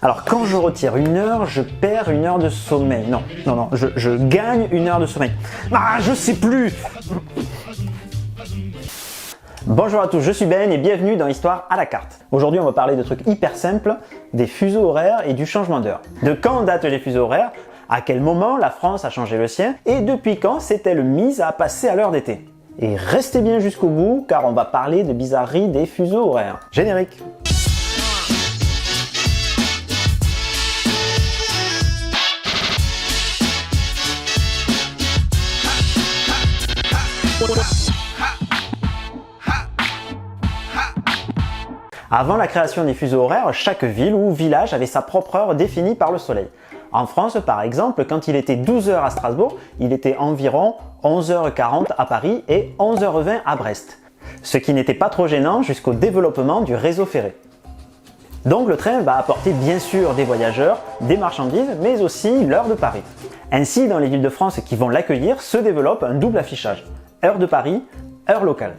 Alors quand je retire 1 heure, je perds 1 heure de sommeil. Non, je gagne 1 heure de sommeil. Ah, je sais plus. Bonjour à tous, je suis Ben et bienvenue dans Histoire à la carte. Aujourd'hui on va parler de trucs hyper simples, des fuseaux horaires et du changement d'heure. De quand datent les fuseaux horaires, à quel moment la France a changé le sien et depuis quand s'est-elle mise à passer à l'heure d'été. Et restez bien jusqu'au bout car on va parler de bizarreries des fuseaux horaires. Générique. Avant la création des fuseaux horaires, chaque ville ou village avait sa propre heure définie par le soleil. En France, par exemple, quand il était 12h à Strasbourg, il était environ 11h40 à Paris et 11h20 à Brest. Ce qui n'était pas trop gênant jusqu'au développement du réseau ferré. Donc le train va apporter bien sûr des voyageurs, des marchandises, mais aussi l'heure de Paris. Ainsi, dans les villes de France qui vont l'accueillir, se développe un double affichage. Heure de Paris, heure locale.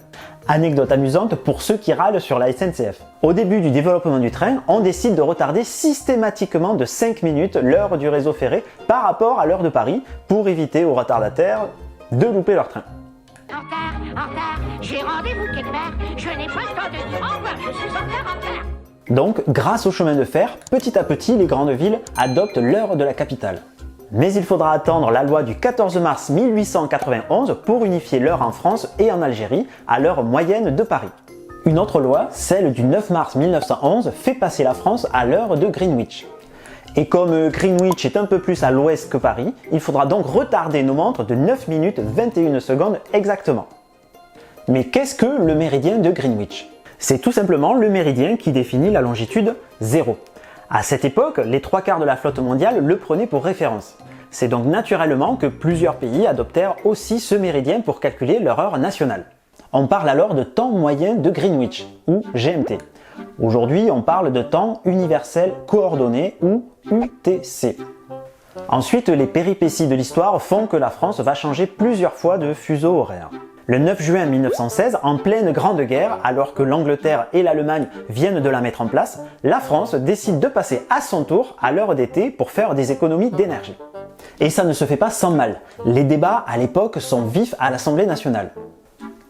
Anecdote amusante pour ceux qui râlent sur la SNCF. Au début du développement du train, on décide de retarder systématiquement de 5 minutes l'heure du réseau ferré par rapport à l'heure de Paris pour éviter aux retardataires de louper leur train. En retard, j'ai rendez-vous quelque part, je n'ai pas le temps de dire au revoir, je suis en retard. Donc, grâce au chemin de fer, petit à petit, les grandes villes adoptent l'heure de la capitale. Mais il faudra attendre la loi du 14 mars 1891 pour unifier l'heure en France et en Algérie à l'heure moyenne de Paris. Une autre loi, celle du 9 mars 1911, fait passer la France à l'heure de Greenwich. Et comme Greenwich est un peu plus à l'ouest que Paris, il faudra donc retarder nos montres de 9 minutes 21 secondes exactement. Mais qu'est-ce que le méridien de Greenwich? C'est tout simplement le méridien qui définit la longitude 0. À cette époque, les 3/4 de la flotte mondiale le prenaient pour référence. C'est donc naturellement que plusieurs pays adoptèrent aussi ce méridien pour calculer leur heure nationale. On parle alors de temps moyen de Greenwich, ou GMT. Aujourd'hui, on parle de temps universel coordonné, ou UTC. Ensuite, les péripéties de l'histoire font que la France va changer plusieurs fois de fuseau horaire. Le 9 juin 1916, en pleine Grande Guerre, alors que l'Angleterre et l'Allemagne viennent de la mettre en place, la France décide de passer à son tour à l'heure d'été pour faire des économies d'énergie. Et ça ne se fait pas sans mal. Les débats à l'époque sont vifs à l'Assemblée nationale.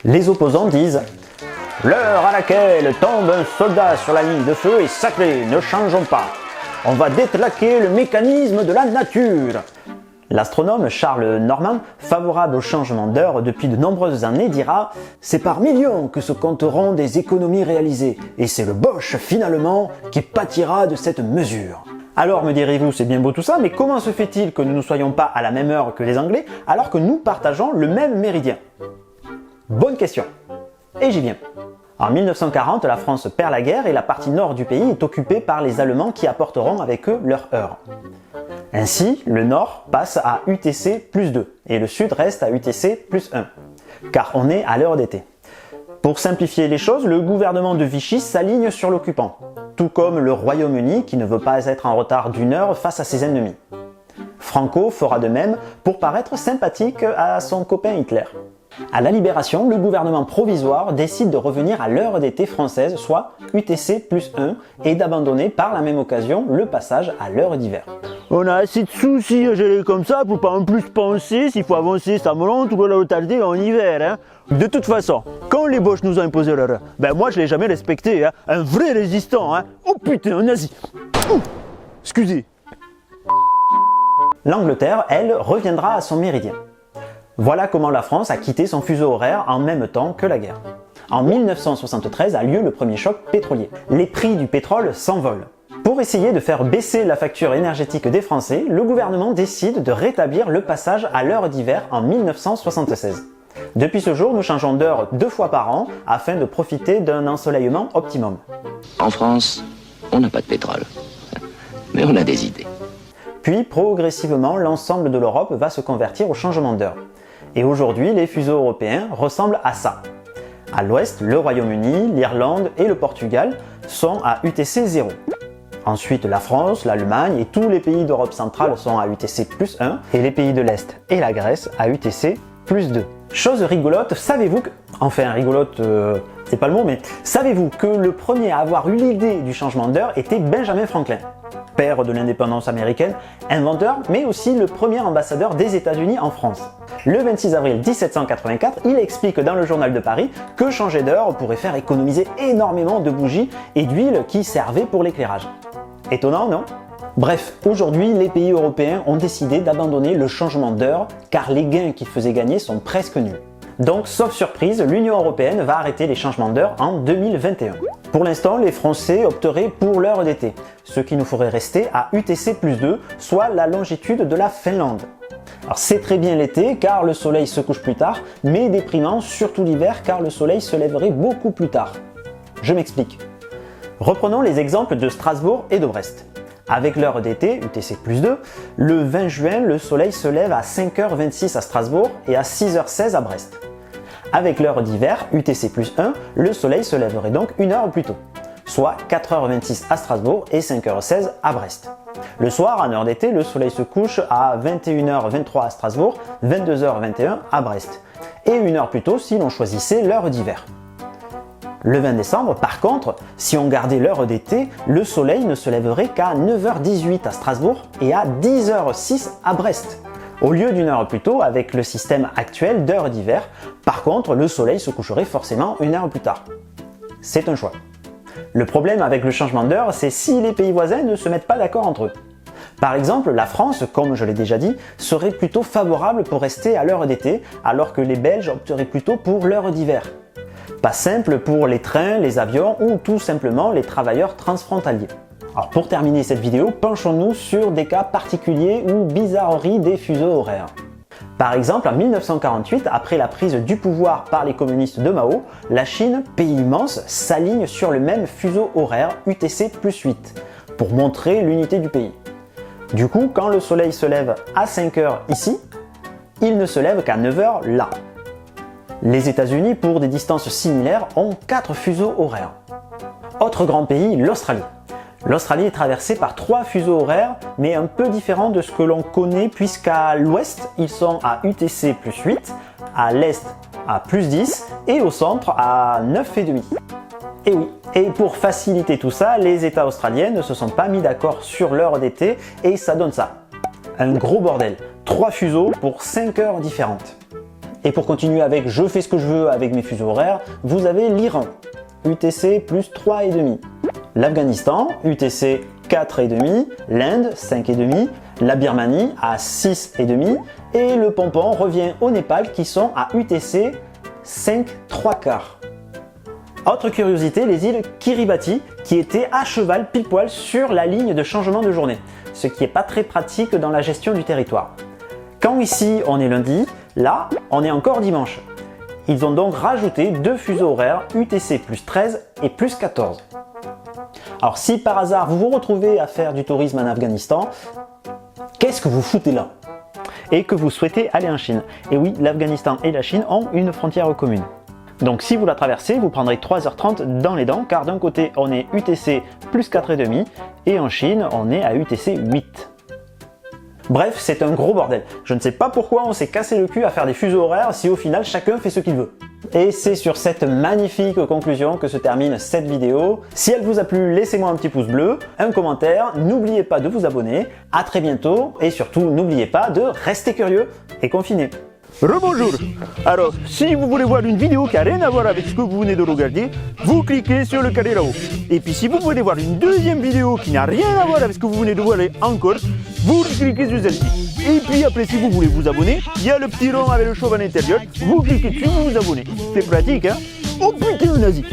Les opposants disent « L'heure à laquelle tombe un soldat sur la ligne de feu est sacrée, ne changeons pas. On va détraquer le mécanisme de la nature. » L'astronome Charles Norman, favorable au changement d'heure depuis de nombreuses années, dira « C'est par millions que se compteront des économies réalisées, et c'est le Boche, finalement, qui pâtira de cette mesure. » Alors me direz-vous, c'est bien beau tout ça, mais comment se fait-il que nous ne soyons pas à la même heure que les Anglais, alors que nous partageons le même méridien? Bonne question. Et j'y viens. En 1940, la France perd la guerre et la partie nord du pays est occupée par les Allemands qui apporteront avec eux leur heure. Ainsi, le nord passe à UTC plus 2 et le sud reste à UTC plus 1, car on est à l'heure d'été. Pour simplifier les choses, le gouvernement de Vichy s'aligne sur l'occupant, tout comme le Royaume-Uni qui ne veut pas être en retard d'1 heure face à ses ennemis. Franco fera de même pour paraître sympathique à son copain Hitler. À la Libération, le gouvernement provisoire décide de revenir à l'heure d'été française, soit UTC plus 1, et d'abandonner par la même occasion le passage à l'heure d'hiver. On a assez de soucis à gérer comme ça pour pas en plus penser s'il faut avancer sa montre ou la retarder en hiver. Hein. De toute façon, quand les Boches nous ont imposé leur heure, ben moi je l'ai jamais respecté, hein. Un vrai résistant. Hein. Oh putain, un nazi. Excusez. L'Angleterre, elle, reviendra à son méridien. Voilà comment la France a quitté son fuseau horaire en même temps que la guerre. En 1973 a lieu le premier choc pétrolier. Les prix du pétrole s'envolent. Pour essayer de faire baisser la facture énergétique des Français, le gouvernement décide de rétablir le passage à l'heure d'hiver en 1976. Depuis ce jour, nous changeons d'heure 2 fois par an afin de profiter d'un ensoleillement optimum. En France, on n'a pas de pétrole, mais on a des idées. Puis, progressivement, l'ensemble de l'Europe va se convertir au changement d'heure. Et aujourd'hui, les fuseaux européens ressemblent à ça. À l'ouest, le Royaume-Uni, l'Irlande et le Portugal sont à UTC 0. Ensuite, la France, l'Allemagne et tous les pays d'Europe centrale sont à UTC plus 1 et les pays de l'Est et la Grèce à UTC plus 2. Chose rigolote, savez-vous que... Enfin, rigolote, c'est pas le mot, mais savez-vous que le premier à avoir eu l'idée du changement d'heure était Benjamin Franklin? père de l'indépendance américaine, inventeur, mais aussi le premier ambassadeur des États-Unis en France. Le 26 avril 1784, il explique dans le Journal de Paris que changer d'heure pourrait faire économiser énormément de bougies et d'huile qui servaient pour l'éclairage. Étonnant, non ? Bref, aujourd'hui, les pays européens ont décidé d'abandonner le changement d'heure car les gains qu'ils faisaient gagner sont presque nuls. Donc, sauf surprise, l'Union européenne va arrêter les changements d'heure en 2021. Pour l'instant, les Français opteraient pour l'heure d'été, ce qui nous ferait rester à UTC+2, soit la longitude de la Finlande. Alors c'est très bien l'été car le soleil se couche plus tard, mais déprimant surtout l'hiver car le soleil se lèverait beaucoup plus tard. Je m'explique. Reprenons les exemples de Strasbourg et de Brest. Avec l'heure d'été, UTC+2, le 20 juin, le soleil se lève à 5h26 à Strasbourg et à 6h16 à Brest. Avec l'heure d'hiver, UTC+1, le soleil se lèverait donc une heure plus tôt, soit 4h26 à Strasbourg et 5h16 à Brest. Le soir, en heure d'été, le soleil se couche à 21h23 à Strasbourg, 22h21 à Brest, et une heure plus tôt si l'on choisissait l'heure d'hiver. Le 20 décembre, par contre, si on gardait l'heure d'été, le soleil ne se lèverait qu'à 9h18 à Strasbourg et à 10h06 à Brest. Au lieu d'une heure plus tôt avec le système actuel d'heure d'hiver, par contre, le soleil se coucherait forcément une heure plus tard. C'est un choix. Le problème avec le changement d'heure, c'est si les pays voisins ne se mettent pas d'accord entre eux. Par exemple, la France, comme je l'ai déjà dit, serait plutôt favorable pour rester à l'heure d'été, alors que les Belges opteraient plutôt pour l'heure d'hiver. Pas simple pour les trains, les avions ou tout simplement les travailleurs transfrontaliers. Alors pour terminer cette vidéo, penchons-nous sur des cas particuliers ou bizarreries des fuseaux horaires. Par exemple, en 1948, après la prise du pouvoir par les communistes de Mao, la Chine, pays immense, s'aligne sur le même fuseau horaire UTC+8 pour montrer l'unité du pays. Du coup, quand le soleil se lève à 5h ici, il ne se lève qu'à 9h là. Les États-Unis, pour des distances similaires, ont 4 fuseaux horaires. Autre grand pays, l'Australie. L'Australie est traversée par 3 fuseaux horaires, mais un peu différents de ce que l'on connaît puisqu'à l'ouest, ils sont à UTC+8, à l'est à +10 et au centre à 9,5. Et oui, et pour faciliter tout ça, les États australiens ne se sont pas mis d'accord sur l'heure d'été et ça donne ça. Un gros bordel, 3 fuseaux pour 5 heures différentes. Et pour continuer avec je fais ce que je veux avec mes fuseaux horaires, vous avez l'Iran, UTC plus 3,5, l'Afghanistan, UTC 4,5, l'Inde 5,5, la Birmanie à 6,5 et le pompon revient au Népal qui sont à UTC 5,75. Autre curiosité, les îles Kiribati qui étaient à cheval pile poil sur la ligne de changement de journée, ce qui n'est pas très pratique dans la gestion du territoire. Quand ici on est lundi, là on est encore dimanche. Ils ont donc rajouté 2 fuseaux horaires UTC plus 13 et plus 14. Alors si par hasard vous vous retrouvez à faire du tourisme en Afghanistan, qu'est-ce que vous foutez là? Et que vous souhaitez aller en Chine. Et oui, l'Afghanistan et la Chine ont une frontière commune. Donc si vous la traversez, vous prendrez 3h30 dans les dents, car d'un côté on est UTC plus 4,5 et en Chine on est à UTC 8. Bref, c'est un gros bordel. Je ne sais pas pourquoi on s'est cassé le cul à faire des fuseaux horaires si au final chacun fait ce qu'il veut. Et c'est sur cette magnifique conclusion que se termine cette vidéo. Si elle vous a plu, laissez-moi un petit pouce bleu, un commentaire, n'oubliez pas de vous abonner. À très bientôt et surtout n'oubliez pas de rester curieux et confiné. Rebonjour. Alors, si vous voulez voir une vidéo qui n'a rien à voir avec ce que vous venez de regarder, vous cliquez sur le carré là-haut. Et puis si vous voulez voir une deuxième vidéo qui n'a rien à voir avec ce que vous venez de voir encore, vous cliquez sur celle-ci. Et puis après, si vous voulez vous abonner, il y a le petit rond avec le chauve à l'intérieur, vous cliquez dessus, vous vous abonnez. C'est pratique, hein? Oh putain, nazi!